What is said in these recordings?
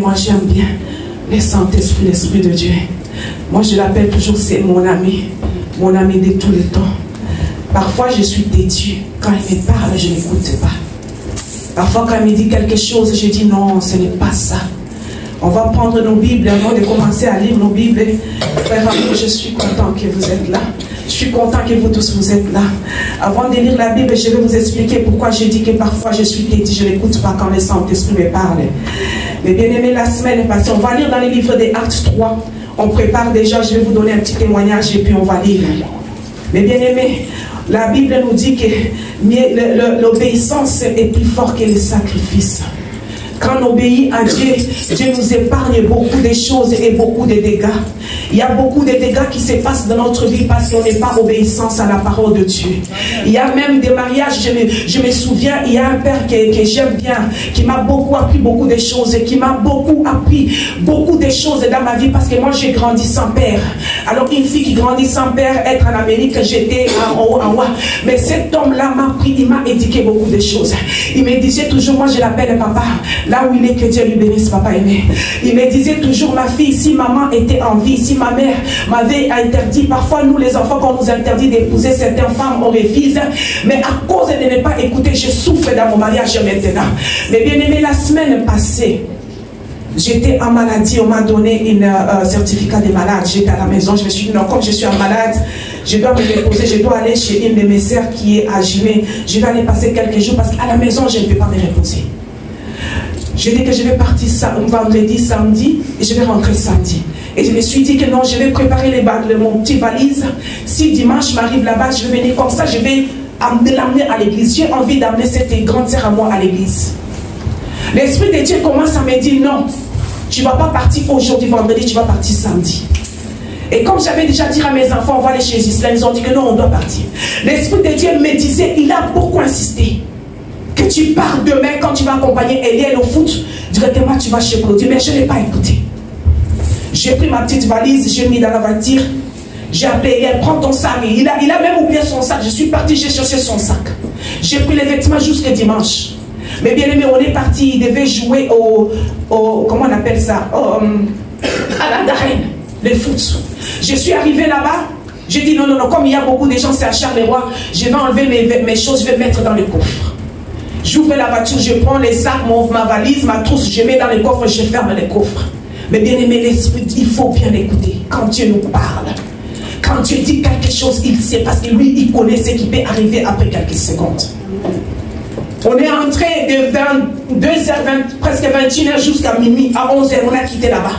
moi j'aime bien les Saint-Esprit, l'Esprit de Dieu. Moi je l'appelle toujours, c'est mon ami de tous les temps. Parfois je suis têtue, quand il me parle je n'écoute pas. Parfois quand il me dit quelque chose, je dis non, ce n'est pas ça. On va prendre nos Bibles avant de commencer à lire nos Bibles. Frère amour, je suis content que vous êtes là. Je suis content que vous tous vous êtes là. Avant de lire la Bible, je vais vous expliquer pourquoi j'ai dit que parfois je suis têtue, je n'écoute pas quand le Saint-Esprit me parle. Mais bien aimé, la semaine passée, on va lire dans les livres des Actes 3. On prépare déjà, je vais vous donner un petit témoignage et puis on va lire. Mais bien aimé, la Bible nous dit que l'obéissance est plus forte que le sacrifice. Quand on obéit à Dieu, Dieu nous épargne beaucoup de choses et beaucoup de dégâts. Il y a beaucoup de dégâts qui se passent dans notre vie parce qu'on n'est pas obéissant à la parole de Dieu. Il y a même des mariages, je me souviens, il y a un père que j'aime bien, qui m'a beaucoup appris beaucoup de choses, et qui m'a beaucoup appris beaucoup de choses dans ma vie parce que moi j'ai grandi sans père. Alors une fille qui grandit sans père, être en Amérique, j'étais en haut, en haut. Mais cet homme-là m'a appris, il m'a éduqué beaucoup de choses. Il me disait toujours, moi je l'appelle papa. Là où il est, que Dieu lui bénisse, papa aimé. Il me disait toujours, ma fille, si maman était en vie, si ma mère m'avait interdit, parfois nous les enfants, quand on nous interdit d'épouser certaines femmes, on refuse. Mais à cause de ne pas écouter, je souffre dans mon mariage maintenant. Mais bien aimé, la semaine passée, j'étais en maladie, on m'a donné un certificat de malade. J'étais à la maison, je me suis dit, non, comme je suis en malade, je dois me reposer, je dois aller chez une de mes sœurs qui est à Jimé. Je vais aller passer quelques jours parce qu'à la maison, je ne peux pas me reposer. J'ai dit que je vais partir vendredi, samedi, et je vais rentrer samedi. Et je me suis dit que non, je vais préparer mon petit valise. Si dimanche m'arrive là-bas, je vais venir comme ça, je vais l'amener à l'église. J'ai envie d'amener cette grande sœur à moi à l'église. L'Esprit de Dieu commence à me dire non, tu ne vas pas partir aujourd'hui, vendredi, tu vas partir samedi. Et comme j'avais déjà dit à mes enfants, on va aller chez Islam, ils ont dit que non, on doit partir. L'Esprit de Dieu me disait, il a beaucoup insisté. Que tu pars demain quand tu vas accompagner Eliel au foot, directement tu vas chez Claudie. Mais je n'ai pas écouté. J'ai pris ma petite valise, j'ai mis dans la voiture, j'ai appelé Eliel, prends ton sac. Il a même oublié son sac. Je suis parti, j'ai cherché son sac. J'ai pris les vêtements jusqu'à dimanche. Mais bien aimé, on est parti, il devait jouer comment on appelle ça, à la Darène, le foot. Je suis arrivé là-bas, j'ai dit non, comme il y a beaucoup de gens, c'est à Charleroi, je vais enlever mes choses, je vais mettre dans le coffre. J'ouvre la voiture, je prends les sacs, ma valise, ma trousse, je mets dans le coffre, je ferme le coffre. Mais bien aimé, l'Esprit, il faut bien écouter. Quand Dieu nous parle, quand Dieu dit quelque chose, il sait parce que lui, il connaît ce qui peut arriver après quelques secondes. On est entré de 22h, presque 21h jusqu'à minuit, à 11h, on a quitté là-bas.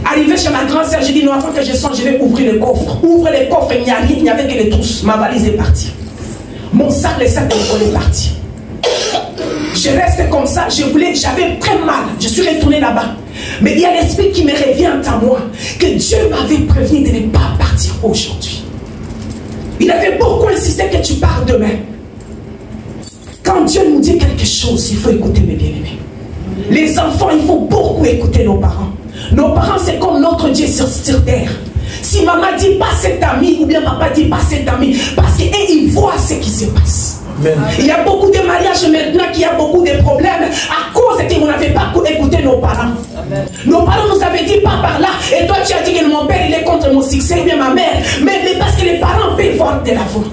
Arrivé chez ma grande sœur, j'ai dit non, avant que je sorte, je vais ouvrir le coffre. Ouvre le coffre, il n'y a rien, il n'y avait que les trousses. Ma valise est partie. Mon sac, les sacs de l'école est parti. Je reste comme ça, j'avais très mal, je suis retourné là-bas. Mais il y a l'Esprit qui me revient à moi, que Dieu m'avait prévenu de ne pas partir aujourd'hui. Il avait beaucoup insisté que tu pars demain. Quand Dieu nous dit quelque chose, il faut écouter mes bien-aimés. Les enfants, il faut beaucoup écouter nos parents. Nos parents, c'est comme notre Dieu sur terre. Si maman dit pas cet ami, ou bien papa dit pas cet ami, parce qu'ils voient ce qui se passe. Amen. Il y a beaucoup de mariages maintenant qui a beaucoup de problèmes à cause que vous n'avez pas écouté nos parents. Amen. Nos parents nous avaient dit pas par là, et toi tu as dit que mon père il est contre mon succès, ou bien ma mère, mais parce que les parents peuvent voir de la voix.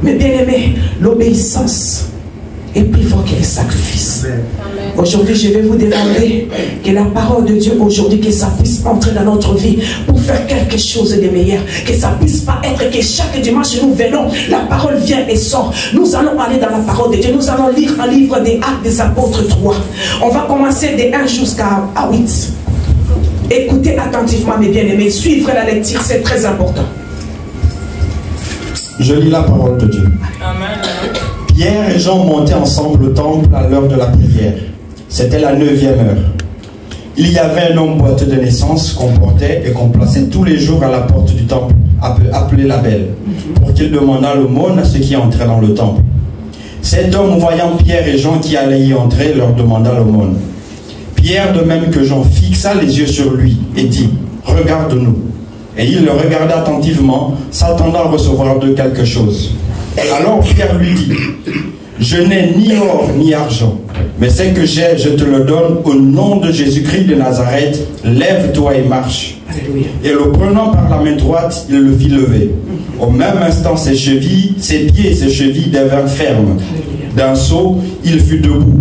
Mais bien aimé, l'obéissance est plus fort que les sacrifices. Aujourd'hui, je vais vous demander que la parole de Dieu aujourd'hui, que ça puisse entrer dans notre vie pour faire quelque chose de meilleur. Que ça puisse pas être que chaque dimanche nous venons, la parole vient et sort. Nous allons aller dans la parole de Dieu. Nous allons lire un livre des Actes des Apôtres 3. On va commencer de 1 jusqu'à 8. Écoutez attentivement mes bien-aimés. Suivre la lecture, c'est très important. Je lis la parole de Dieu. Amen. Pierre et Jean montaient ensemble au temple à l'heure de la prière. C'était la 9e heure. Il y avait un homme boiteux de naissance qu'on portait et qu'on plaçait tous les jours à la porte du temple, appelé la Belle, pour qu'il demandât l'aumône à ceux qui entraient dans le temple. Cet homme, voyant Pierre et Jean qui allaient y entrer, leur demanda l'aumône. Pierre, de même que Jean, fixa les yeux sur lui et dit « Regarde-nous ». Et il le regarda attentivement, s'attendant à recevoir de quelque chose. Alors Pierre lui dit « Je n'ai ni or ni argent, Mais ce que j'ai, je te le donne au nom de Jésus-Christ de Nazareth. Lève-toi et marche. Alléluia. Et le prenant par la main droite, il le fit lever. Au même instant, ses pieds et ses chevilles devinrent fermes. D'un saut, il fut debout.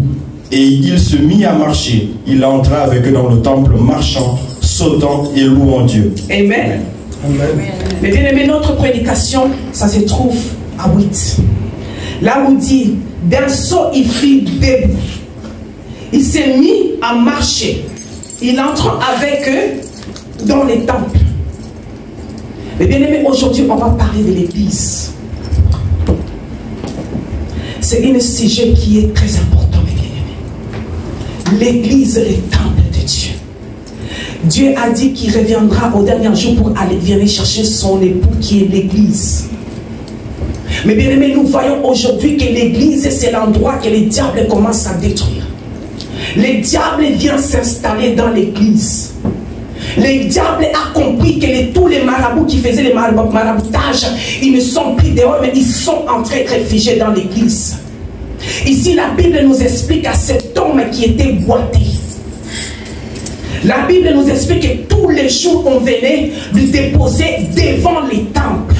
Et il se mit à marcher. Il entra avec eux dans le temple, marchant, sautant et louant Dieu. Amen. Amen. Mais bien aimé, notre prédication, ça se trouve à 8. Là où il dit, d'un saut, il fut debout. Il s'est mis à marcher. Il entre avec eux dans les temples. Mais bien aimé, aujourd'hui, on va parler de l'église. C'est un sujet qui est très important, mes bien-aimés. L'église est le temple de Dieu. Dieu a dit qu'il reviendra au dernier jour pour aller venir chercher son époux qui est l'église. Mais bien aimé, nous voyons aujourd'hui que l'église, c'est l'endroit que les diables commencent à détruire. Les diables viennent s'installer dans l'église. Le diable a compris que tous les marabouts qui faisaient les maraboutages, ils ne sont plus dehors, mais ils sont entrés réfugiés dans l'église. Ici, la Bible nous explique à cet homme qui était boité. La Bible nous explique que tous les jours, on venait lui déposer devant les temples.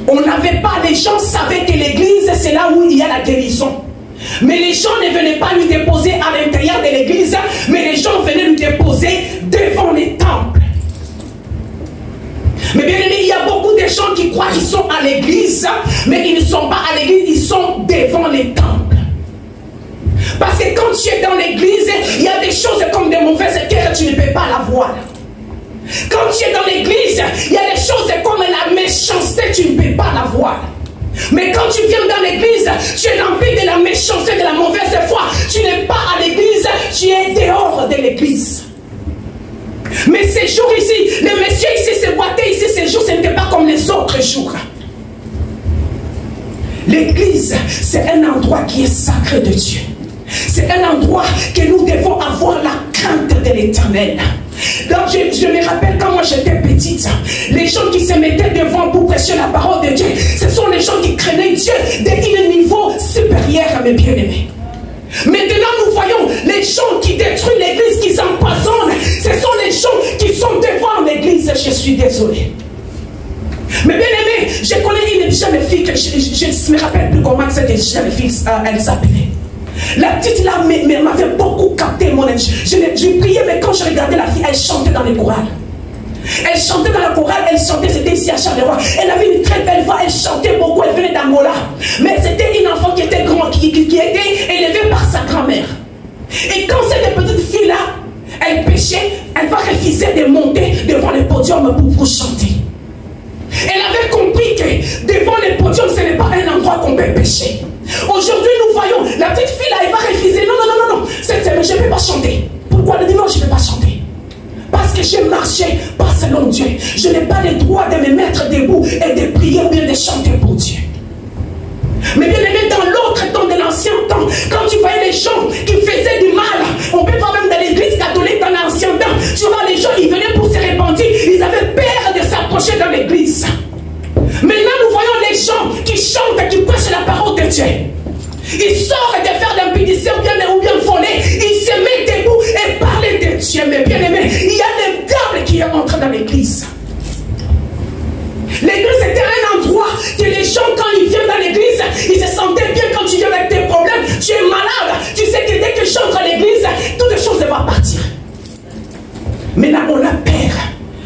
On n'avait pas, les gens savaient que l'église, c'est là où il y a la guérison. Mais les gens ne venaient pas lui déposer à l'intérieur de l'église, mais les gens venaient lui déposer devant les temples. Mais bien aimé, il y a beaucoup de gens qui croient qu'ils sont à l'église, mais ils ne sont pas à l'église, ils sont devant les temples. Parce que quand tu es dans l'église, il y a des choses comme des mauvaises que tu ne peux pas la voir. Quand tu es dans l'église, il y a des choses comme la méchanceté, tu ne peux pas la voir. Mais quand tu viens dans l'église, tu es rempli de la méchanceté, de la mauvaise foi. Tu n'es pas à l'église, tu es dehors de l'église. Mais ces jours ici, les messieurs ici, ces boîtés ici, ces jours, ce n'était pas comme les autres jours. L'église, c'est un endroit qui est sacré de Dieu. C'est un endroit que nous devons avoir la crainte de l'Éternel. Donc je me rappelle quand moi j'étais petite, les gens qui se mettaient devant pour prêcher la parole de Dieu, ce sont les gens qui craignaient Dieu d'un niveau supérieur à mes bien-aimés. Maintenant nous voyons les gens qui détruisent l'église, qui s'empoisonnent, ce sont les gens qui sont devant l'église. Je suis désolé. Mais bien aimé, je connais une jeune fille que je ne me rappelle plus comment cette jeune fille elle s'appelait. La petite là m'avait beaucoup capté mon âge. Je priais, mais quand je regardais la fille, elle chantait dans les chorales. Elle chantait dans la chorale, elle chantait, c'était ici à Charleroi. Elle avait une très belle voix, elle chantait beaucoup, elle venait d'Angola. Mais c'était une enfant qui était grande, qui était élevée par sa grand-mère. Et quand cette petite fille-là, elle péchait, elle va refuser de monter devant le podium pour chanter. Elle avait compris que devant le podium, ce n'est pas un endroit qu'on peut pécher. Aujourd'hui, nous voyons, la petite fille là, elle va refuser. Non, non, non, non, cette semaine, je ne peux pas chanter. Pourquoi elle dit non, je ne peux pas chanter? Parce que j'ai marché pas selon Dieu. Je n'ai pas le droit de me mettre debout et de prier ou bien de chanter pour Dieu. Mais bien aimé, dans l'autre temps de l'ancien temps, quand tu voyais les gens qui faisaient du mal, on peut voir même dans l'église catholique dans l'ancien temps, tu vois les gens, ils venaient pour se repentir, ils avaient peur de s'approcher dans l'église. Maintenant, nous voyons les gens qui chantent, qui prêchent la parole de Dieu. Ils sortent de faire l'impudicité ou bien voler, ils se mettent debout et parlent de Dieu. Mais bien aimé, il y a des diables qui entrent dans l'église. L'église était un endroit que les gens, quand ils viennent dans l'église, ils se sentaient bien. Quand tu viens avec tes problèmes, tu es malade. Tu sais que dès que j'entre à l'église, toutes les choses vont partir. Maintenant, on a peur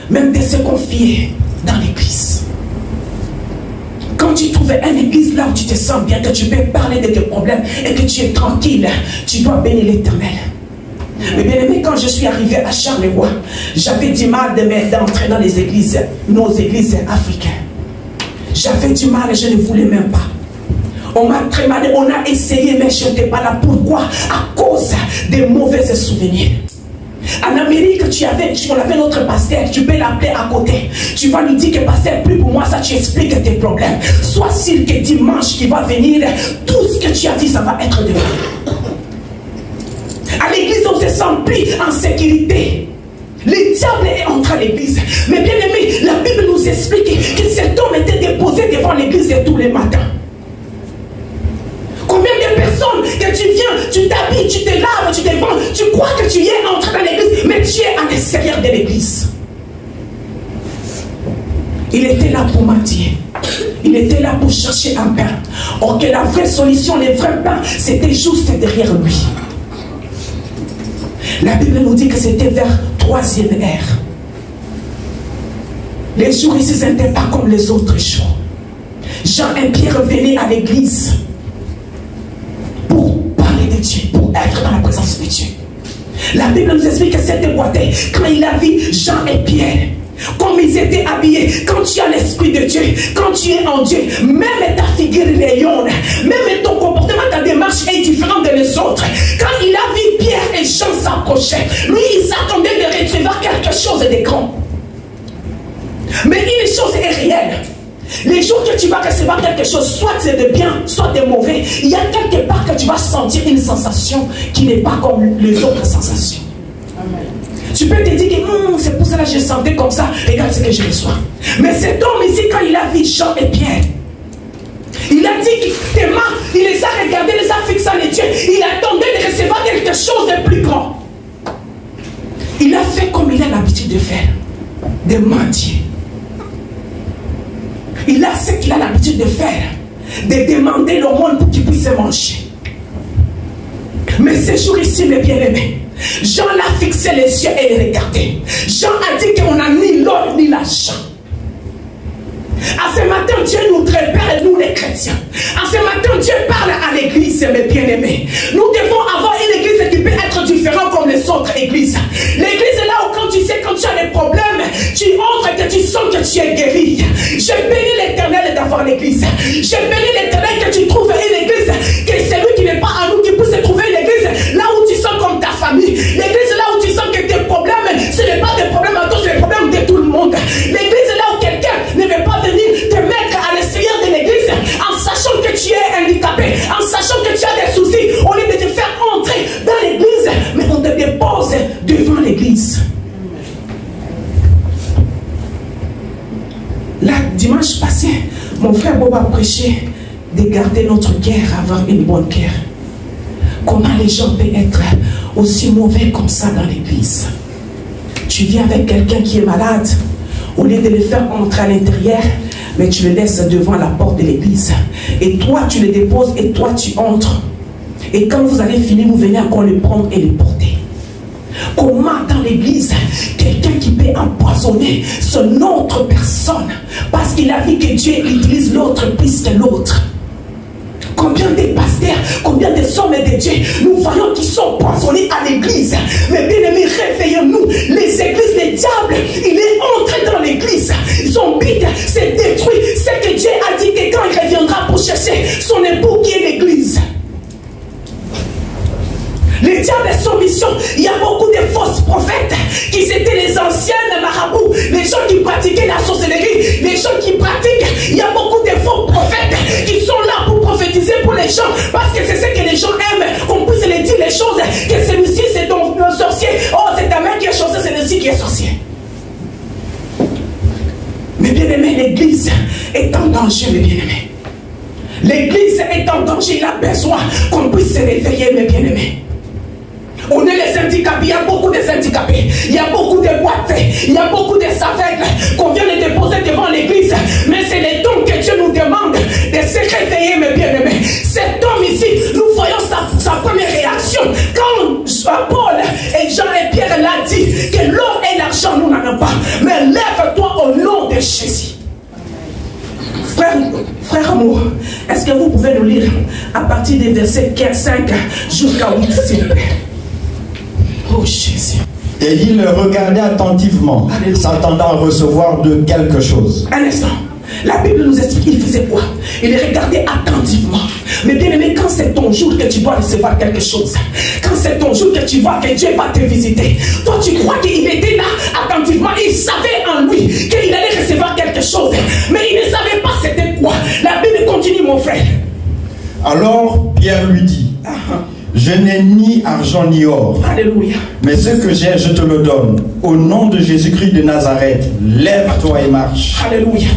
même de se confier dans l'église. Quand tu trouves une église là où tu te sens bien, que tu peux parler de tes problèmes et que tu es tranquille, tu dois bénir l'Éternel. Mais bien aimé, quand je suis arrivé à Charleroi, j'avais du mal d'entrer dans les églises, nos églises africaines. J'avais du mal et je ne voulais même pas. On m'a très mal, on a essayé, mais je n'étais pas là. Pourquoi? À cause des mauvais souvenirs. En Amérique, on avait notre pasteur, tu peux l'appeler à côté. Tu vas lui dire que pasteur, plus pour moi, ça tu expliques tes problèmes. Sois sûr que dimanche qui va venir, tout ce que tu as dit, ça va être devant. À l'église, on se sent plus en sécurité. Le diable est entré à l'église. Mais bien aimé, la Bible nous explique que cet homme était déposé devant l'église tous les matins. Combien de personnes tu t'habilles, tu te laves, tu te vends, tu crois que tu y es entré dans l'église, mais tu es à l'extérieur de l'église. Il était là pour mentir. Il était là pour chercher un pain. Or que la vraie solution, le vrai pain, c'était juste derrière lui. La Bible nous dit que c'était vers 3e ère. Les jours ici n'étaient pas comme les autres jours. Jean et Pierre venaient à l'église pour parler de Dieu, pour être dans la présence de Dieu. La Bible nous explique que c'était boité. Quand il a vu Jean et Pierre, comme ils étaient habillés, quand tu as l'esprit de Dieu, quand tu es en Dieu, même ta figure rayonne, même ton comportement, ta démarche est différente des autres. Quand il a vu Pierre et Jean s'approcher, lui il s'attendait de recevoir quelque chose de grand. Mais une chose est réelle. Les jours que tu vas recevoir quelque chose, soit c'est de bien, soit de mauvais, il y a quelque part que tu vas sentir une sensation qui n'est pas comme les autres sensations. Amen. Tu peux te dire que c'est pour cela que je sentais comme ça, regarde ce que je reçois. Mais cet homme ici, quand il a vu Jean et Pierre, il a dit qu'il les a regardés, les a fixés en Dieu, il attendait de recevoir quelque chose de plus grand. Il a fait comme il a l'habitude de faire, de mentir. Il a ce qu'il a l'habitude de faire, de demander le monde pour qu'il puisse manger. Mais ce jour ici, mes bien-aimés, Jean l'a fixé les yeux et les regardait. Jean a dit qu'on n'a ni l'or ni l'argent. À ce matin, Dieu nous prépare, nous les chrétiens. À ce matin, Dieu parle à l'église, mes bien-aimés. Nous devons avoir une église qui peut être différente comme les autres églises. L'église est là où quand tu sais, quand tu as des problèmes, tu entres et que tu sens que tu es guéri. Je bénis l'Éternel d'avoir l'église. Je bénis l'Éternel que tu trouves une église, que c'est lui qui n'est pas à nous, qui puisse trouver une église là où tu sens comme ta famille. L'église là où tu sens que tes problèmes, ce n'est pas des problèmes à toi, c'est des problèmes de tout le monde. L'église là où quelqu'un ne veut pas venir te mettre à l'extérieur de l'église en sachant que tu es handicapé, en sachant que tu as des soucis, au lieu de te faire entrer dans l'église, mais on te dépose devant l'église. Là, dimanche passé, mon frère Bob a prêché de garder notre cœur, avoir une bonne cœur. Comment les gens peuvent être aussi mauvais comme ça dans l'église? Tu viens avec quelqu'un qui est malade, au lieu de le faire entrer à l'intérieur, mais tu le laisses devant la porte de l'église. Et toi, tu le déposes et toi, tu entres. Et quand vous allez finir, vous venez encore le prendre et le porter. Comment dans l'église, quelqu'un qui peut empoisonner son autre personne parce qu'il a vu que Dieu utilise l'autre plus que l'autre? Combien de pasteurs, combien de hommes de Dieu, nous voyons qui sont poisonnés à l'église. Mais bien aimés, réveillons-nous. Les églises, les diables, il est entré dans l'église. Son but, c'est détruit. C'est que Dieu a dit que quand il reviendra pour chercher son époux qui est l'église. Les diables sont mission. Il y a beaucoup de fausses prophètes qui étaient les anciennes marabouts, les gens qui pratiquaient la sorcellerie, les gens qui pratiquent. Il y a beaucoup de faux prophètes qui sont là pour prophétiser pour les gens parce que c'est ce que les gens aiment, qu'on puisse les dire les choses, que celui-ci c'est ton sorcier, oh c'est ta mère qui est sorcier, c'est celui qui est sorcier. Mais bien aimé, l'église est en danger, mes bien aimés. L'église est en danger, il a besoin qu'on puisse se réveiller, mes bien aimés. On est les handicapés, il y a beaucoup de handicapés, il y a beaucoup de boiteux, il y a beaucoup de aveugles qu'on vient de déposer devant l'église. Mais c'est le don que Dieu nous demande de se réveiller, mes bien-aimés. Cet homme ici, nous voyons sa première réaction. Quand Paul et Jean et Pierre l'a dit que l'or et l'argent nous n'en avons pas, mais lève-toi au nom de Jésus. Frère amour, est-ce que vous pouvez nous lire à partir des versets 5 jusqu'à 8, s'il vous plaît? Oh Jésus. Et il le regardait attentivement, s'attendant à recevoir de quelque chose. Un instant. La Bible nous explique qu'il faisait quoi? Il le regardait attentivement. Mais bien aimé, quand c'est ton jour que tu dois recevoir quelque chose, quand c'est ton jour que tu vois que Dieu va te visiter, toi tu crois qu'il était là attentivement, il savait en lui qu'il allait recevoir quelque chose, mais il ne savait pas c'était quoi. La Bible continue, mon frère. Alors Pierre lui dit, je n'ai ni argent ni or. Alléluia. Mais ce que j'ai, je te le donne. Au nom de Jésus-Christ de Nazareth, lève-toi et marche. Alléluia.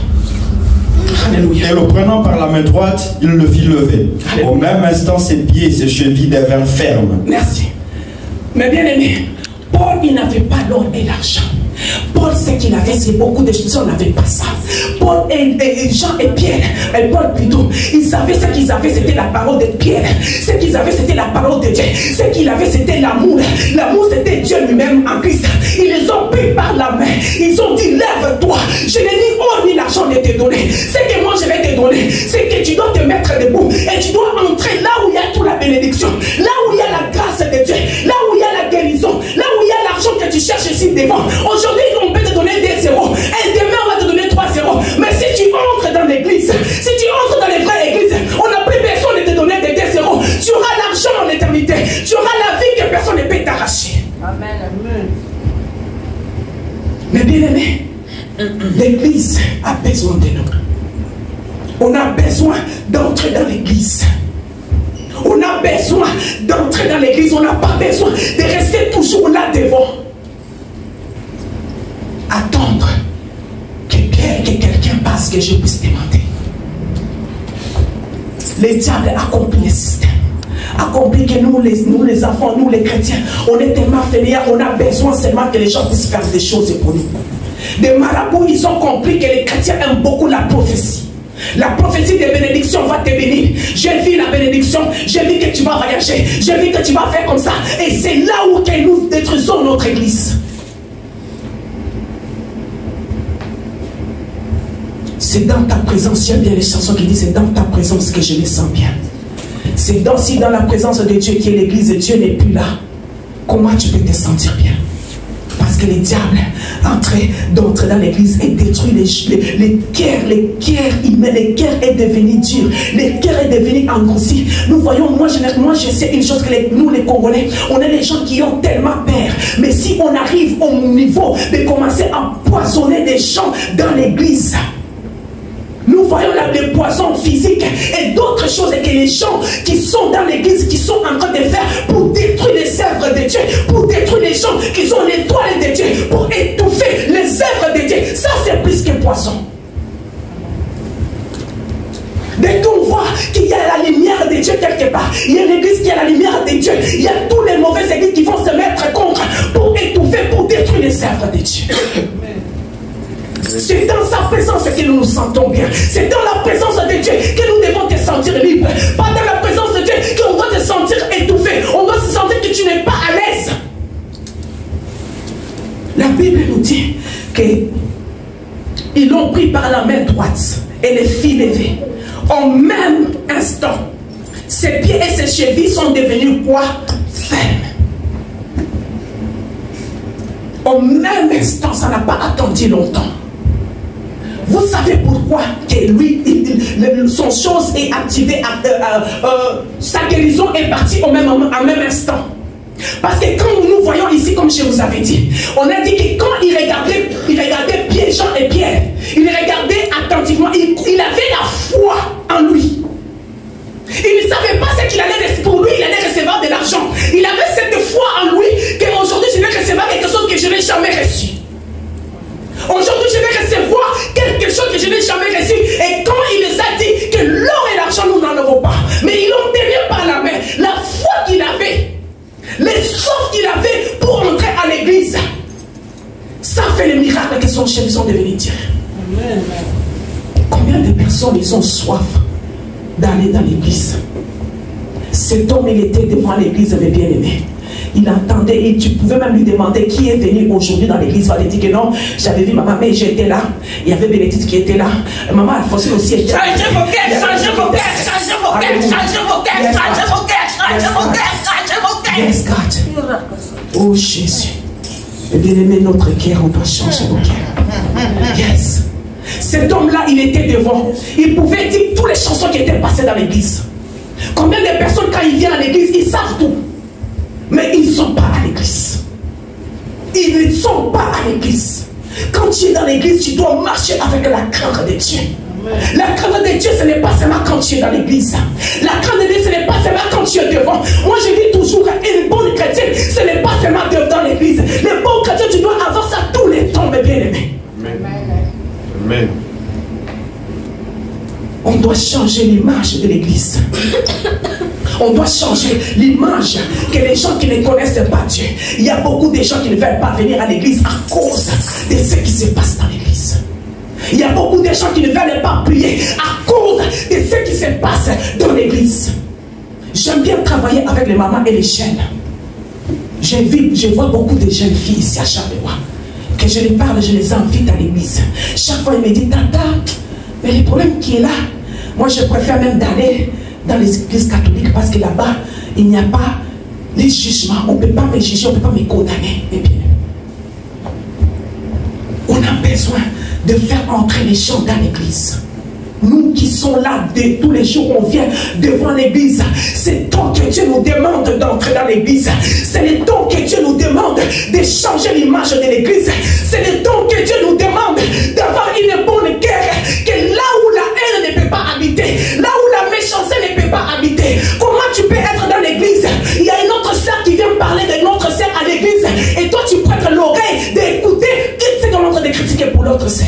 Et le prenant par la main droite, il le fit lever. Au même instant, ses pieds et ses chevilles devinrent fermes. Merci. Mais bien aimé, Paul, il n'avait pas l'or et l'argent. Paul, ce qu'il avait, c'est beaucoup de choses, on n'avait pas ça. Paul et Jean et Pierre, et Paul plutôt, ils savaient ce qu'ils avaient, c'était la parole de Pierre. Ce qu'ils avaient, c'était la parole de Dieu. Ce qu'ils avaient, c'était l'amour. L'amour, c'était Dieu lui-même en Christ. Ils les ont pris par la main. Ils ont dit, lève-toi. Je n'ai ni or ni l'argent ne te donner. Ce que moi je vais te donner, c'est que tu dois te mettre debout. Et tu dois entrer là où il y a toute la bénédiction. Là où il y a la grâce de Dieu. Là où il y a la guérison. Là où il y a l'argent que tu cherches ici devant. Aujourd'hui, on peut te donner des zéros. Et demain, on va te donner 3 zéros. Mais si tu entres dans l'église, si tu entres dans les vraies églises, on n'a plus besoin de te donner des 2 zéros. Tu auras l'argent en éternité. Tu auras la vie que personne ne peut t'arracher. Amen. Amen. Mais bien aimé, l'église a besoin de nous. On a besoin d'entrer dans l'église. On a besoin d'entrer dans l'église. On n'a pas besoin de rester toujours là devant. Attendre que quelqu'un passe, que je puisse demander. Le diable accomplit le système. Accomplit que nous les enfants, nous les chrétiens, on est tellement fainéants, on a besoin seulement que les gens puissent faire des choses pour nous. Des marabouts, ils ont compris que les chrétiens aiment beaucoup la prophétie. La prophétie des bénédictions va te bénir. J'ai vu la bénédiction, j'ai vu que tu vas voyager, j'ai vu que tu vas faire comme ça. Et c'est là où que nous détruisons notre église. C'est dans ta présence, j'aime bien les chansons qui disent, c'est dans ta présence que je me sens bien. C'est si dans la présence de Dieu qui est l'église et Dieu n'est plus là, comment tu peux te sentir bien? Parce que le diable d'entrer dans l'église et détruit les cœurs humains, les cœurs est devenu dur, les cœurs est devenu engrossi. Nous voyons, moi je sais une chose que nous les Congolais, on est les gens qui ont tellement peur. Mais si on arrive au niveau de commencer à poisonner des gens dans l'église, nous voyons là des poisons physiques et d'autres choses que les gens qui sont dans l'église, qui sont en train de faire pour détruire les œuvres de Dieu, pour détruire les gens qui sont l'étoile de Dieu, pour étouffer les œuvres de Dieu. Ça, c'est plus que poison. Dès qu'on voit qu'il y a la lumière de Dieu quelque part, il y a l'église qui a la lumière de Dieu, il y a tous les mauvaises églises qui vont se mettre contre pour étouffer, pour détruire les œuvres de Dieu. C'est dans sa présence que nous nous sentons bien. C'est dans la présence de Dieu que nous devons te sentir libre. Pas dans la présence de Dieu qu'on doit te sentir étouffé. On doit se sentir que tu n'es pas à l'aise. La Bible nous dit qu'ils l'ont pris par la main droite et les fit lever. Au même instant, ses pieds et ses chevilles sont devenus quoi? Fermes. Au même instant, ça n'a pas attendu longtemps. Vous savez pourquoi que lui, son chose est activée, sa guérison est partie au même instant. Parce que quand nous voyons ici, comme je vous avais dit, on a dit que quand il regardait Pierre, Jean et Pierre, il regardait attentivement, il avait la foi en lui. Il ne savait pas ce qu'il allait, pour lui, il allait recevoir de l'argent. Il avait cette foi en lui qu'aujourd'hui je vais recevoir quelque chose que je n'ai jamais reçu. Aujourd'hui, je vais recevoir quelque chose que je n'ai jamais reçu. Et quand il les a dit que l'or et l'argent, nous n'en avons pas, mais ils l'ont tenu par la main, la foi qu'il avait, les sorts qu'il avait pour entrer à l'église, ça fait le miracle que son chef sont devenus dire. Combien de personnes ils ont soif d'aller dans l'église? Cet homme, il était devant l'église, mes bien-aimés. Il entendait et tu pouvais même lui demander qui est venu aujourd'hui dans l'église. Il va lui dire que non, j'avais vu maman, mais j'étais là. Il y avait Bénédicte qui était là. Maman Alphonsine aussi était là. Changez vos cœurs, changez vos cœurs, changez vos cœurs, changez vos cœurs, changez vos cœurs, changez vos cœurs, changez vos cœurs. Yes, God. Oh Jésus. Bien-aimé, notre cœur, on doit changer nos cœurs. Yes. Cet homme-là, il était devant. Il pouvait dire toutes les chansons qui étaient passées dans l'église. Combien de personnes, quand ils viennent à l'église, ils savent tout. Mais ils ne sont pas à l'église. Ils ne sont pas à l'église. Quand tu es dans l'église, tu dois marcher avec la crainte de Dieu. La crainte de Dieu, ce n'est pas seulement quand tu es dans l'église. La crainte de Dieu, ce n'est pas seulement quand tu es devant. Moi, je dis toujours, une bonne chrétienne, ce n'est pas seulement dans l'église. Les bons chrétiens, tu dois avoir ça tous les temps, mes bien-aimés. Amen. Amen. On doit changer l'image de l'église. On doit changer l'image que les gens qui ne connaissent pas Dieu. Il y a beaucoup de gens qui ne veulent pas venir à l'église à cause de ce qui se passe dans l'église. Il y a beaucoup de gens qui ne veulent pas prier à cause de ce qui se passe dans l'église. J'aime bien travailler avec les mamans et les jeunes. Je vois beaucoup de jeunes filles ici à Charleroi. Que je les parle, je les invite à l'église. Chaque fois, ils me disent, Tata, mais le problème qui est là, moi je préfère même d'aller dans les églises catholiques parce que là-bas, il n'y a pas les jugements. On ne peut pas me juger, on ne peut pas me condamner. Eh bien, on a besoin de faire entrer les gens dans l'église. Nous qui sommes là tous les jours, on vient devant l'église. C'est le temps que Dieu nous demande d'entrer dans l'église. C'est le temps que Dieu nous demande de changer l'image de l'église. C'est le temps que Dieu nous demande d'avoir une bonne guerre. Que là où la haine ne peut pas habiter, là où la méchanceté ne peut pas habiter, comment tu peux être dans l'église? Il y a une autre sœur qui vient parler de notre sœur à l'église. Et toi tu prêtes l'oreille d'écouter. C'est dans l'autre de critiquer pour l'autre sœur.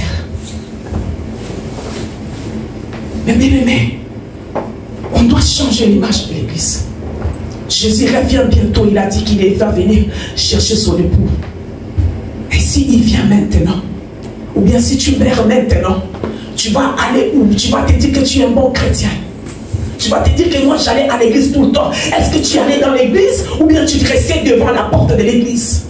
Mais bien aimé, on doit changer l'image de l'église. Jésus revient bientôt, il a dit qu'il va venir chercher son époux. Et s'il vient maintenant, ou bien si tu meurs maintenant, tu vas aller où? Tu vas te dire que tu es un bon chrétien. Tu vas te dire que moi j'allais à l'église tout le temps. Est-ce que tu allais dans l'église ou bien tu restais devant la porte de l'église?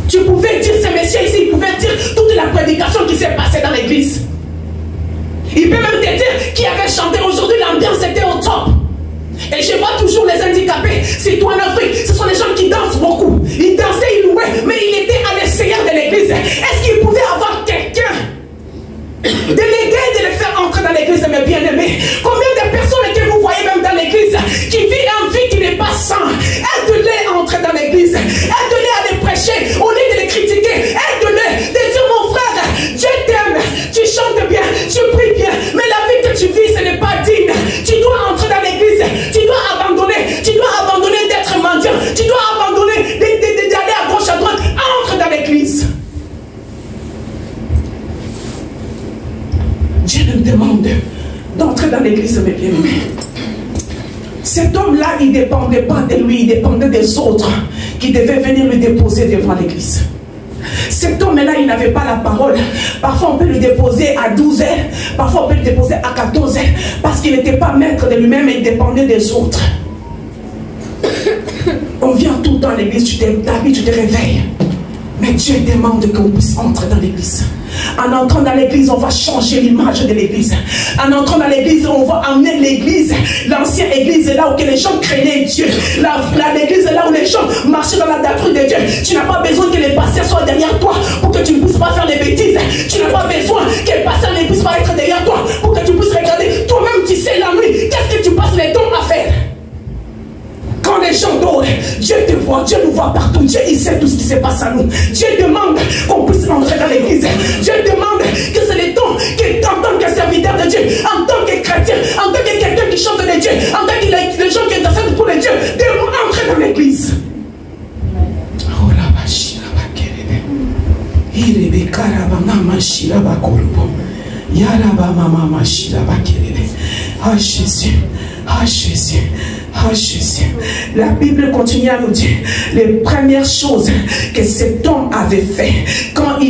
Tu pouvais dire, ce monsieur ici, il pouvait dire toute la prédication qui s'est passée dans l'église. Il peut même te dire qui avait chanté aujourd'hui, l'ambiance était au top. Et je vois toujours les handicapés, surtout en Afrique, ce sont les gens qui dansent beaucoup. Ils dansaient, ils louaient, mais il était à l'extérieur de l'église. Est-ce qu'il pouvait avoir quelqu'un de l'aider, de le faire entrer dans l'église, mes bien-aimés? Combien de personnes que vous voyez même dans l'église qui vivent une vie qui n'est pas saine? Aide-les à entrer dans l'église. Aide-les à les prêcher. Au lieu de les critiquer, aide-les de dire, mon frère, Dieu t'aime, tu chantes bien, tu pries bien, mais la vie que tu vis, ce n'est pas digne. Tu dois entrer dans l'église. Tu dois abandonner d'être mendiant. Tu dois abandonner d'aller à gauche, à droite. Entre dans l'église. Dieu nous demande d'entrer dans l'église, mes bien-aimés. Cet homme-là, il ne dépendait pas de lui, il dépendait des autres qui devaient venir le déposer devant l'église. Cet homme-là, il n'avait pas la parole. Parfois, on peut le déposer à 12 heures. Parfois, on peut le déposer à 14 heures. Parce qu'il n'était pas maître de lui-même, il dépendait des autres. On vient tout le temps à l'église, tu t'habilles, tu te réveilles. Mais Dieu demande qu'on puisse entrer dans l'église. En entrant dans l'église, on va changer l'image de l'église. En entrant dans l'église, on va amener l'église, l'ancienne église, là où les gens craignaient Dieu. L'église, là où les gens marchaient dans la doctrine de Dieu. Tu n'as pas besoin que les pasteurs soient derrière toi pour que tu ne puisses pas faire des bêtises. Tu n'as pas besoin que les pasteurs ne puissent pas être derrière toi pour que tu puisses regarder. Toi-même, tu sais la nuit, qu'est-ce que tu passes les temps à faire? Quand les gens dorment, Dieu te voit, Dieu nous voit partout. Dieu, il sait tout ce qui se passe à nous. Dieu demande qu'on puisse entrer dans l'église. Dieu demande que c'est le temps en tant que serviteur de Dieu, en tant que chrétien, en tant que quelqu'un qui chante de Dieu, en tant que les gens qui intercèdent pour les dieux, de entrer dans l'église. Oh la vache, la vaquerebe. Il est bécaraba, maman, chilaba, korobo. Yaraba, maman, chilaba, kerebe. Ah Jésus, ah Jésus. Oh Jésus. La Bible continue à nous dire les premières choses que cet homme avait fait quand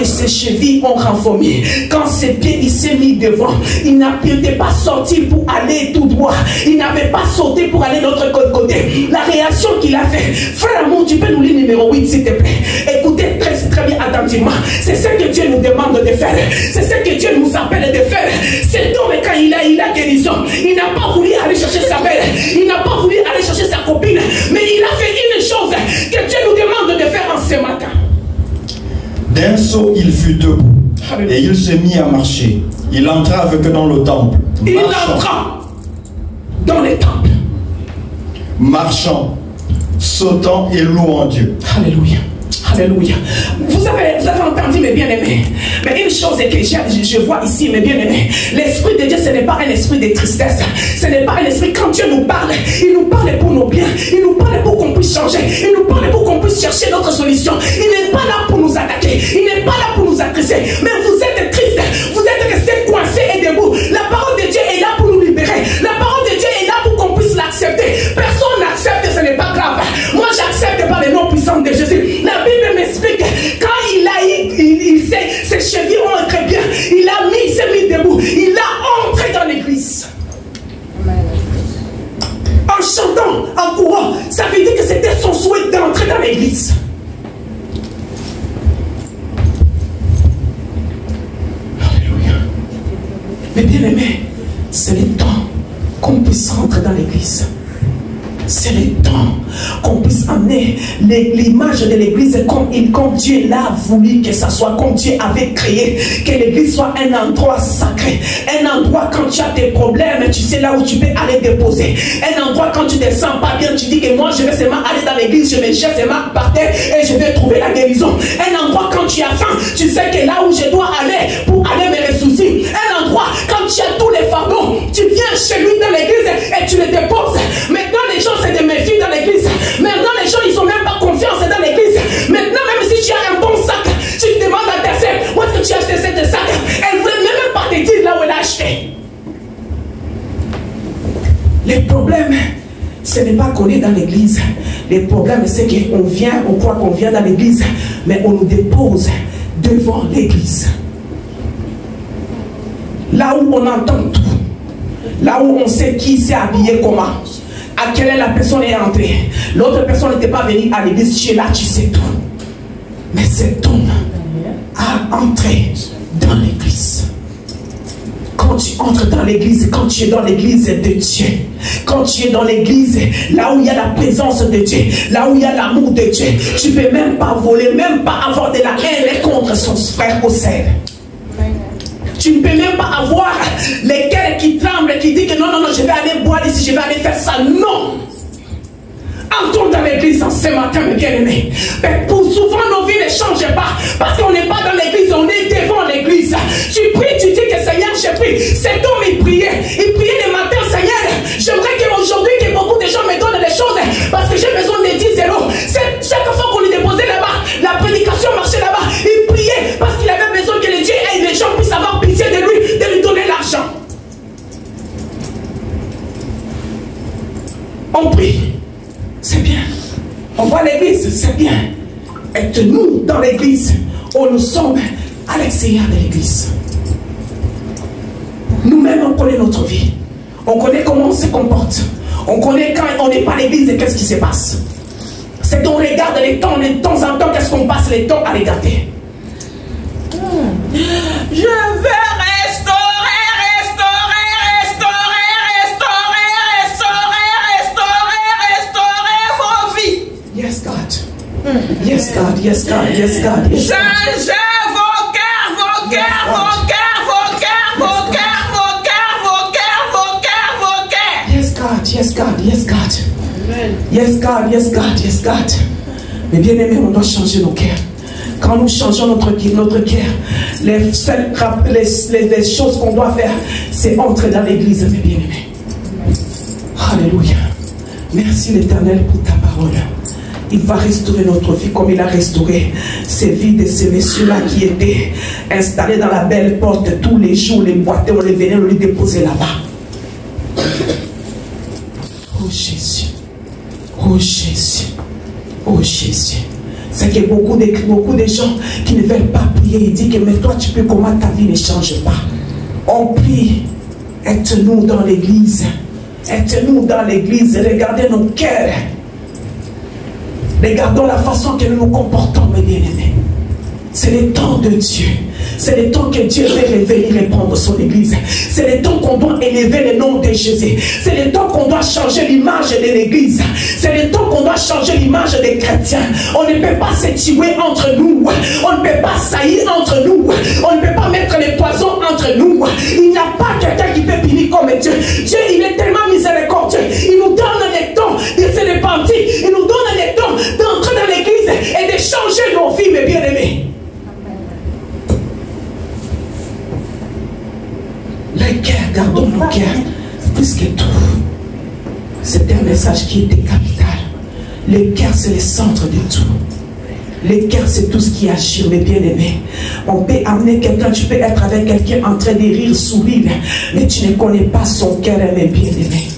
ses chevilles ont renfourmé, quand ses pieds il s'est mis devant, il n'était pas sorti pour aller tout droit, il n'avait pas sauté pour aller de l'autre côté. La réaction qu'il a fait, frère amour, tu peux nous lire numéro 8 s'il te plaît. Écoutez très bien attentivement, c'est ce que Dieu nous demande de faire, c'est ce que Dieu nous appelle de faire. Cet homme quand il a guérison, il n'a pas voulu aller chercher sa belle. Il n'a pas voulu aller chercher sa copine, mais il a fait une chose que Dieu nous demande de faire en ce matin. D'un saut, il fut debout et il se mit à marcher. Il entra avec eux dans le temple. Il entra dans les temples. Marchant, sautant et louant Dieu. Alléluia. Alléluia. Vous avez entendu, mes bien-aimés. Mais une chose est que je vois ici, mes bien-aimés. L'esprit de Dieu, ce n'est pas un esprit de tristesse. Ce n'est pas un esprit, quand Dieu nous parle, il nous parle pour nos biens. Il nous parle pour qu'on puisse changer. Il nous parle pour qu'on puisse chercher notre solution. Il n'est pas là pour nous attaquer. Il n'est pas là pour nous agresser. Mais vous êtes triste. Vous êtes resté coincé. Mais bien aimé, c'est le temps qu'on puisse rentrer dans l'église. C'est le temps qu'on puisse amener l'image de l'église comme Dieu l'a voulu que ça soit, comme Dieu avait créé, que l'église soit un endroit sacré, un endroit quand tu as des problèmes, tu sais là où tu peux aller déposer, un endroit quand tu ne te sens pas bien, tu dis que moi je vais seulement aller dans l'église, je me jette seulement par terre et je vais trouver la guérison, un endroit quand tu as faim, tu sais que là où je dois aller pour aller me ressourcer, un endroit quand tu as tous les fardeaux, tu viens chez lui dans l'église et tu les déposes. Maintenant les gens se déméfient dans l'église. Maintenant les gens ils n'ont même pas confiance dans l'église. Maintenant même si tu as un bon sac, tu te demandes à ta sœur où est-ce que tu as acheté ce sac. Elle ne voulait même pas te dire là où elle a acheté. Le problème, ce n'est pas qu'on est dans l'église. Le problème c'est qu'on vient, on croit qu'on vient dans l'église, mais on nous dépose devant l'église. Là où on entend tout. Là où on sait qui s'est habillé comment. À quelle la personne est entrée. L'autre personne n'était pas venue à l'église. Tu es là, tu sais tout. Mais cet homme a entré dans l'église. Quand tu entres dans l'église, quand tu es dans l'église de Dieu, quand tu es dans l'église, là où il y a la présence de Dieu, là où il y a l'amour de Dieu, tu ne peux même pas voler, même pas avoir de la haine contre son frère ou sœur. Tu ne peux même pas avoir les cœurs qui tremblent, qui disent que non, je vais aller boire ici, je vais aller faire ça. Non! Entrons dans l'église en ce matin, mes bien-aimés. Mais pour souvent, nos vies ne changent pas. Parce qu'on n'est pas dans l'église, on est devant l'église. Tu pries, tu dis que Seigneur, je prie. Cet homme, il priait le matin, Seigneur. J'aimerais qu'aujourd'hui, que beaucoup de gens me donnent des choses. Parce que j'ai besoin de 10 euros. Chaque fois qu'on lui déposait là-bas, la prédication marchait là-bas. Il priait parce qu'il avait besoin que les dieux et les gens puissent avoir pitié de lui donner l'argent. On prie. C'est bien. On va à l'église, c'est bien. Et nous, dans l'église, nous sommes à l'extérieur de l'église. Nous-mêmes, on connaît notre vie. On connaît comment on se comporte. On connaît quand on n'est pas à l'église et qu'est-ce qui se passe. C'est qu'on regarde les temps, de temps en temps, qu'est-ce qu'on passe les temps à regarder. Je vais restaurer vos vies. Yes, God. Yes, God. Yes, God. Yes, God. Yes, God. Changez vos cœurs. Yes, God. Yes, God. Yes, God. Yes, God. Yes, God. Yes, God. Mais bien aimé, on doit changer nos cœurs. Quand nous changeons notre cœur, les choses qu'on doit faire, c'est entrer dans l'église, mes bien-aimés. Alléluia. Merci l'Éternel pour ta parole. Il va restaurer notre vie comme il a restauré ces vies de ces messieurs-là qui étaient installés dans la belle porte tous les jours, les boîtes, on les venait, on les déposait là-bas. Oh Jésus. Oh Jésus. Oh Jésus. C'est que beaucoup de gens qui ne veulent pas prier, ils disent que mais toi tu peux, comment ta vie ne change pas. On prie, aide-nous dans l'église. Aide-nous dans l'église, regardez nos cœurs. Regardons la façon que nous nous comportons, mes bien-aimés. C'est le temps de Dieu. C'est le temps que Dieu veut revenir répondre son église. C'est le temps qu'on doit élever le nom de Jésus. C'est le temps qu'on doit changer l'image de l'église. C'est le temps qu'on doit changer l'image des chrétiens. On ne peut pas se tuer entre nous. On ne peut pas saillir entre nous. On ne peut pas mettre les poisons entre nous. Il n'y a pas quelqu'un qui peut punir comme Dieu. Dieu, il est tellement miséricordieux. Il nous donne le temps de se repentir. Il nous donne le temps d'entrer dans l'église et de changer nos vies, mes bien-aimés. Les cœurs, gardons nos cœurs plus que tout. C'était un message qui était capital. Le cœur, c'est le centre de tout. Le cœur, c'est tout ce qui agit, mes bien-aimés. On peut amener quelqu'un, tu peux être avec quelqu'un en train de rire, sourire, mais tu ne connais pas son cœur, mes bien-aimés.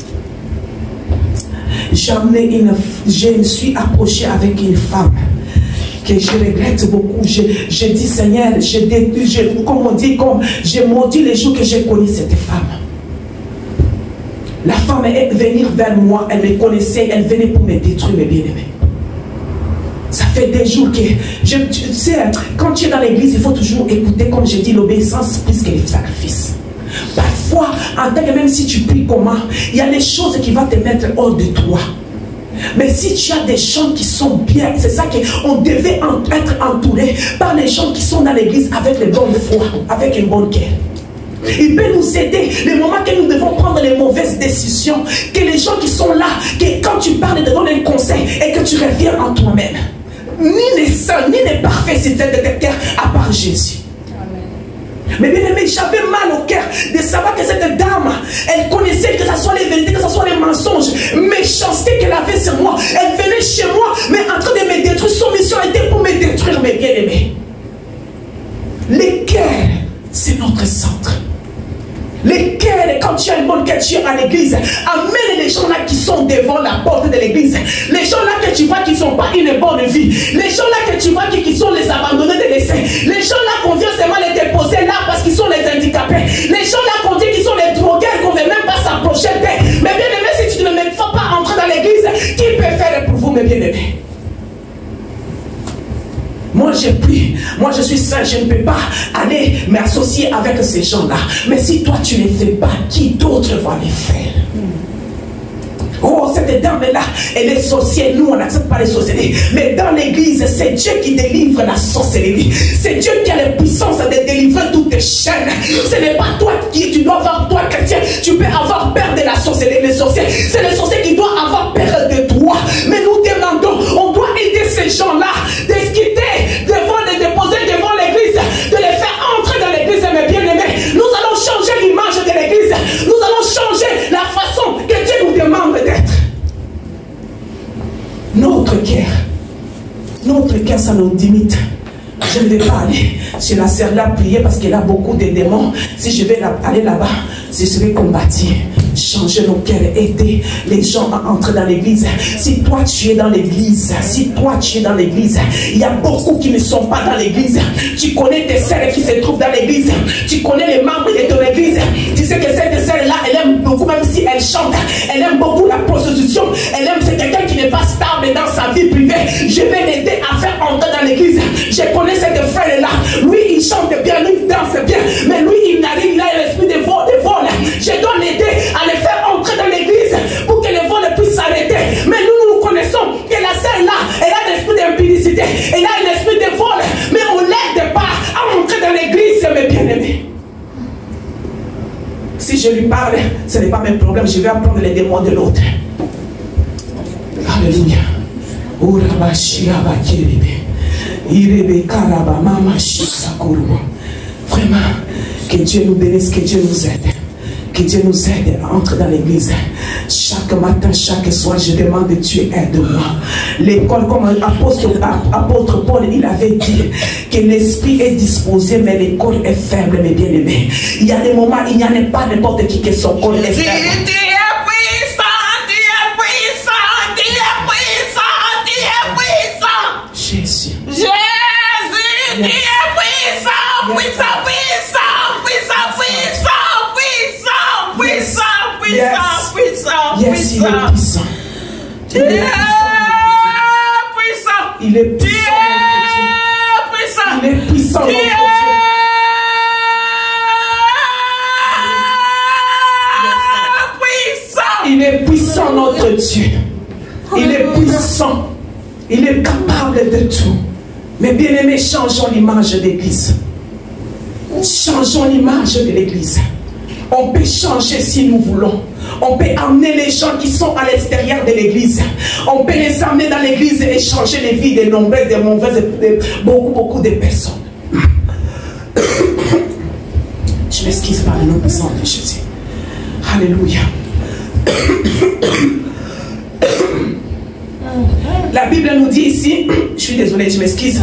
Je me suis approché avec une femme que je regrette beaucoup. Je dis Seigneur, comme on dit, comme j'ai maudit les jours que j'ai connu cette femme. La femme est venue vers moi, elle me connaissait, elle venait pour me détruire, mes bien-aimés. Ça fait des jours que, tu sais, quand tu es dans l'église, il faut toujours écouter, comme je dis, l'obéissance plus que les sacrifices. Parfois, en tant que même si tu pries comment, il y a des choses qui vont te mettre hors de toi. Mais si tu as des gens qui sont bien, c'est ça qu'on devait être entouré par les gens qui sont dans l'église avec les bonnes foi, avec une bonne cœur. Il peut nous aider le moment que nous devons prendre les mauvaises décisions, que les gens qui sont là, que quand tu parles, te donnent un conseil et que tu reviens en toi-même. Ni les saints, ni les parfaits, c'est de tes cœurs à part Jésus. Mais bien aimé, j'avais mal au cœur de savoir que cette dame, elle connaissait que ce soit les vérités, que ce soit les mensonges, méchanceté qu'elle avait sur moi. Elle venait chez moi, mais en train de me détruire. Son mission était pour me détruire, mes bien-aimés. Les cœurs, c'est notre centre. Les cœurs, quand tu as une bonne cœur, tu es à l'église. Amène les gens là qui sont devant la porte de l'église. Les gens là que tu vois qui ne sont pas une bonne vie. Les gens là que tu vois qui sont les abandonnés de l'essai. Les gens là qu'on vient seulement les déposer là parce qu'ils sont les handicapés. Les gens là qu'on dit qu'ils sont les drogués, qu'on ne veut même pas s'approcher d'eux. Mais bien aimé, si tu ne me fais pas entrer dans l'église, qui peut faire pour vous, mes bien-aimés? Moi j'ai pris, moi je suis saint, je ne peux pas aller m'associer avec ces gens-là. Mais si toi tu ne les fais pas, qui d'autre va les faire? Oh, cette dame-là, elle est sorcière. Nous, on n'accepte pas les sorcelleries. Mais dans l'église, c'est Dieu qui délivre la sorcellerie. C'est Dieu qui a la puissance de délivrer toutes tes chaînes. Ce n'est pas toi qui, tu dois avoir, toi chrétien, tu peux avoir peur de la sorcellerie. Les sorciers, c'est les sorciers qui doivent avoir peur de toi. Mais nous demandons, on doit aider ces gens-là, d'esquitter, devant les déposer devant l'église, de les faire entrer dans l'église, mes bien-aimés. Nous allons changer l'image de l'église. Nous allons changer la façon que Dieu nous demande d'être. Notre cœur, ça nous limite. Je ne vais pas aller chez la sœur là prier parce qu'elle a beaucoup de démons. Si je vais aller là-bas, je serai combattu. Changer nos cœurs, aider les gens à entrer dans l'église. Si toi tu es dans l'église, il y a beaucoup qui ne sont pas dans l'église. Tu connais tes sœurs qui se trouvent dans l'église. Tu connais les membres de ton église. Tu sais que cette sœur-là, elle aime beaucoup, même si elle chante, elle aime beaucoup la prostitution. Elle aime, c'est quelqu'un qui n'est pas stable dans sa vie privée. Je vais l'aider à faire entrer dans l'église. Je connais cette frère-là. Lui, il chante bien, lui, il danse bien. Mais lui, il a l'esprit de vol. Je dois l'aider à les faire entrer dans l'église pour que les vols puissent s'arrêter. Mais nous connaissons que la sœur-là, elle a l'esprit d'impudicité. Elle a un esprit de vol. Mais on ne l'aide pas à entrer dans l'église, mes bien-aimés. Si je lui parle, ce n'est pas mes problèmes. Je vais apprendre les démons de l'autre. Alléluia. Vraiment, que Dieu nous bénisse, que Dieu nous aide. Que Dieu nous aide à entrer dans l'église. Chaque matin, chaque soir, je demande Dieu, aide-moi. L'école, comme apôtre Paul, il avait dit que l'esprit est disposé, mais le corps est faible, mes bien-aimés. Il y a des moments, il n'y en a pas n'importe qui que son corps est faible. Jésus. Jésus, Dieu puissant, puissant, puissant, puissant, puissant, puissant, puissant, puissant, Yes, il est puissant. Dieu puissant. Il est puissant. Il est puissant. Dieu puissant. Il est puissant, notre Dieu. Il est puissant. Il est capable de tout. Mais bien aimé, changeons l'image de l'église. Changeons l'image de l'église. On peut changer si nous voulons. On peut amener les gens qui sont à l'extérieur de l'église. On peut les amener dans l'église et changer les vies de nombreuses, de mauvaises, de beaucoup de personnes. Je m'excuse par le nom puissant de Jésus. Alléluia. La Bible nous dit ici, je suis désolé, je m'excuse.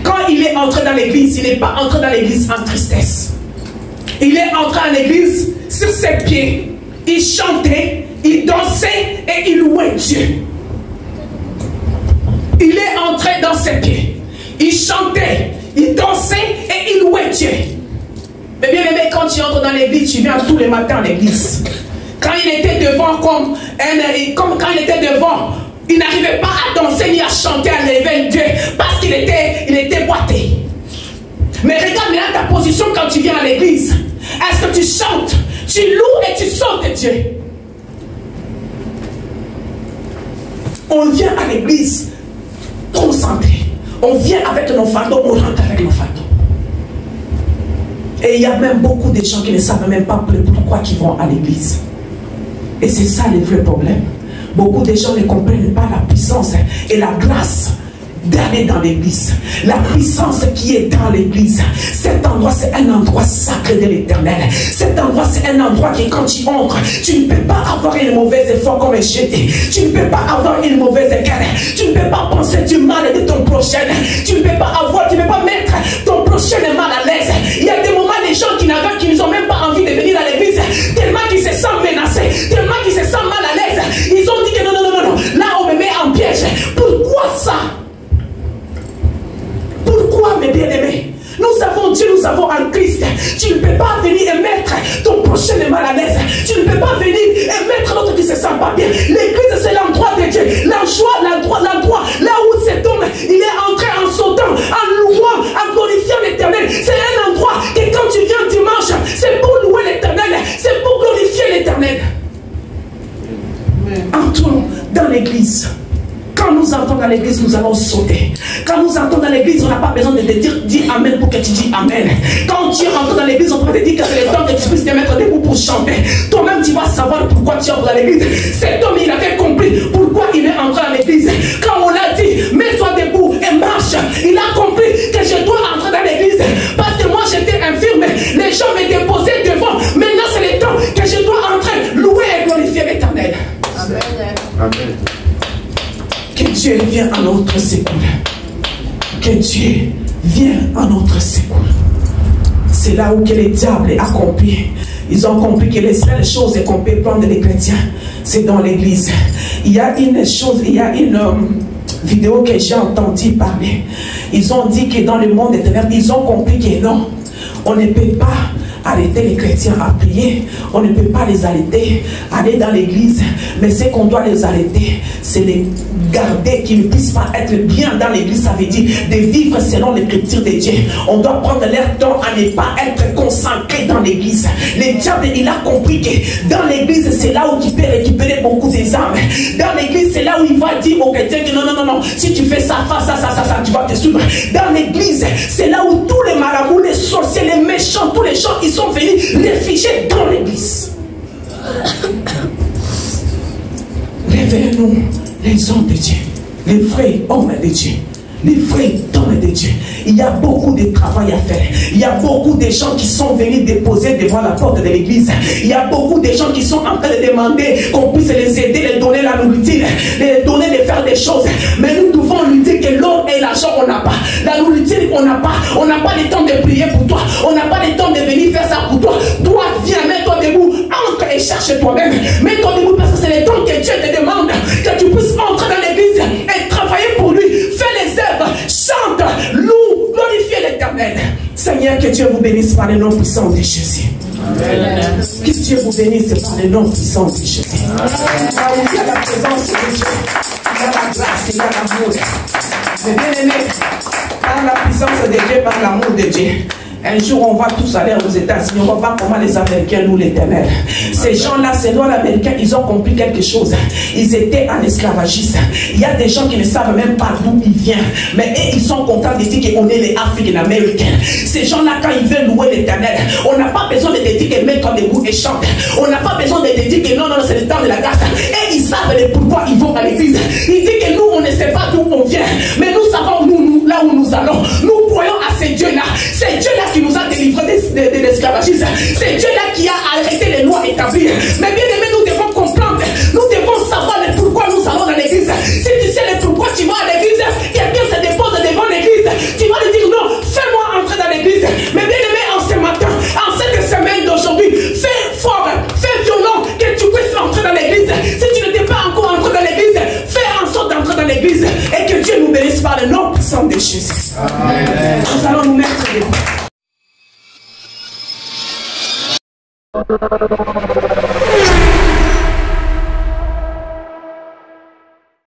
Quand il est entré dans l'église, il n'est pas entré dans l'église en tristesse. Il est entré en l'église sur ses pieds. Il chantait, il dansait et il louait Dieu. Il est entré dans ses pieds. Il chantait, il dansait et il louait Dieu. Mais bien aimé, quand tu entres dans l'église, tu viens tous les matins à l'église. Quand il était devant, comme quand il était devant, il n'arrivait pas à danser ni à chanter, à lever Dieu, parce qu'il était boité. Mais regarde maintenant ta position quand tu viens à l'église. Est-ce que tu chantes, tu loues et tu sautes Dieu. On vient à l'église concentré. On vient avec nos fardeaux, on rentre avec nos fardeaux. Et il y a même beaucoup de gens qui ne savent même pas pourquoi ils vont à l'église. Et c'est ça le vrai problème. Beaucoup de gens ne comprennent pas la puissance et la grâce d'aller dans l'église. La puissance qui est dans l'église. Cet endroit, c'est un endroit sacré de l'éternel. Cet endroit, c'est un endroit qui, quand tu entres, tu ne peux pas avoir une mauvaise foi comme un jeté. Tu ne peux pas avoir une mauvaise guerre. Tu ne peux pas penser du mal de ton prochain. Tu ne peux pas mettre ton prochain mal à l'aise. Il y a des moments, des gens qui n'ont même pas envie de venir à l'église, tellement qu'ils se sentent menacés, tellement qu'ils se sentent mal à l'aise. Ils ont dit que non, là on me met en piège. Pourquoi ça? Pourquoi, mes bien-aimés? Nous avons Dieu, nous avons un Christ. Tu ne peux pas venir et mettre ton prochain mal à l'aise. Tu ne peux pas venir et mettre l'autre qui ne se sent pas bien. L'église, c'est l'endroit de Dieu. L'endroit, là où cet homme, il est entré en sautant, en louant, en glorifiant l'éternel. C'est un endroit que quand tu viens dimanche, c'est pour louer l'éternel, c'est pour glorifier l'éternel. Entrons dans l'église. Quand nous entrons dans l'église, nous allons sauter. Quand nous entrons dans l'église, on n'a pas besoin de te dire dis amen pour que tu dis amen. Quand tu rentres dans l'église, on peut te dire que c'est le temps que tu puisses te mettre debout pour chanter. Toi-même, tu vas savoir pourquoi tu entres dans l'église. Cet homme, il avait compris pourquoi il est entré dans l'église. Quand on l'a dit, mets-toi debout et marche, il a compris que je dois entrer dans l'église. Parce que moi, j'étais infirme. Les gens me déposaient devant. Maintenant, c'est le temps que je dois entrer, louer et glorifier l'éternel. Amen. Amen. Que Dieu vienne à notre secours. Que Dieu vienne à notre secours. C'est là où que le diable a compris. Ils ont compris que les seules choses qu'on peut prendre les chrétiens, c'est dans l'église. Il y a une chose, il y a une vidéo que j'ai entendu parler. Ils ont dit que dans le monde des ténèbres, ils ont compris que non, on ne peut pas arrêter les chrétiens à prier, on ne peut pas les arrêter à aller dans l'église, mais ce qu'on doit les arrêter, c'est les garder, qu'ils ne puissent pas être bien dans l'église. Ça veut dire de vivre selon l'écriture de Dieu. On doit prendre leur temps à ne pas être concentré dans l'église. Le diable, il a compris que dans l'église, c'est là où il peut récupérer beaucoup des âmes. Dans l'église, c'est là où il va dire aux chrétiens que non, si tu fais ça, tu vas te suivre. Dans l'église, c'est là où tous les marabouts, les sorciers, les méchants, tous les gens, ils sont venus réfugiés dans l'église. Réveillez-nous, les hommes de Dieu, les vrais hommes de Dieu, les vrais hommes de Dieu. Il y a beaucoup de travail à faire. Il y a beaucoup de gens qui sont venus déposer devant la porte de l'église. Il y a beaucoup de gens qui sont en train de demander qu'on puisse les aider, les donner la nourriture, les donner de faire des choses. Mais nous devons lui dire que l'or et l'argent, on n'a pas. La nourriture, on n'a pas. On n'a pas le temps de prier pour toi. On n'a pas le temps de venir faire ça pour toi. Toi, viens, mets-toi debout, entre et cherche toi-même. Mets-toi debout parce que c'est le temps que Dieu te demande que tu puisses entrer dans l'église et travailler pour lui. Fais les œuvres, chante, loue, glorifie l'éternel. Seigneur, que Dieu vous bénisse par le nom puissant de Jésus. Amen. Que Dieu vous bénisse par le nom puissant de Jésus. Il y a la présence de Dieu, il y a la grâce, il y a l'amour. Mais bien aimé, par la puissance de Dieu, par l'amour de Dieu, un jour, on va tous aller aux États-Unis. On va voir comment les Américains louent l'éternel. Ces gens-là, ces noirs américains, ils ont compris quelque chose. Ils étaient en esclavagisme. Il y a des gens qui ne savent même pas d'où ils viennent. Mais eux, ils sont contents de dire qu'on est les Africains-Américains. Ces gens-là, quand ils veulent louer l'éternel, on n'a pas besoin de te dire que mets-toi debout et chante. On n'a pas besoin de te dire que non, c'est le temps de la grâce. Et ils savent pourquoi ils vont à l'église. Ils disent que nous, on ne sait pas d'où on vient. Mais nous savons, nous, là où nous allons. Nous croyons à ces dieux-là. Ces dieux-là qui nous a délivrés de l'esclavagisme. C'est Dieu-là qui a arrêté les lois établies. Mais bien aimé, nous devons comprendre. Nous devons savoir le pourquoi nous allons dans l'église. Si tu sais le pourquoi tu vas à l'église, quelqu'un se dépose devant l'église, tu vas lui dire non, fais-moi entrer dans l'église. Mais bien aimé, en ce matin, en cette semaine d'aujourd'hui, fais fort, fais violent que tu puisses entrer dans l'église. Si tu n'étais pas encore entré dans l'église, fais en sorte d'entrer dans l'église. Et que Dieu nous bénisse par le nom puissant de Jésus. Amen. Nous allons nous mettre debout.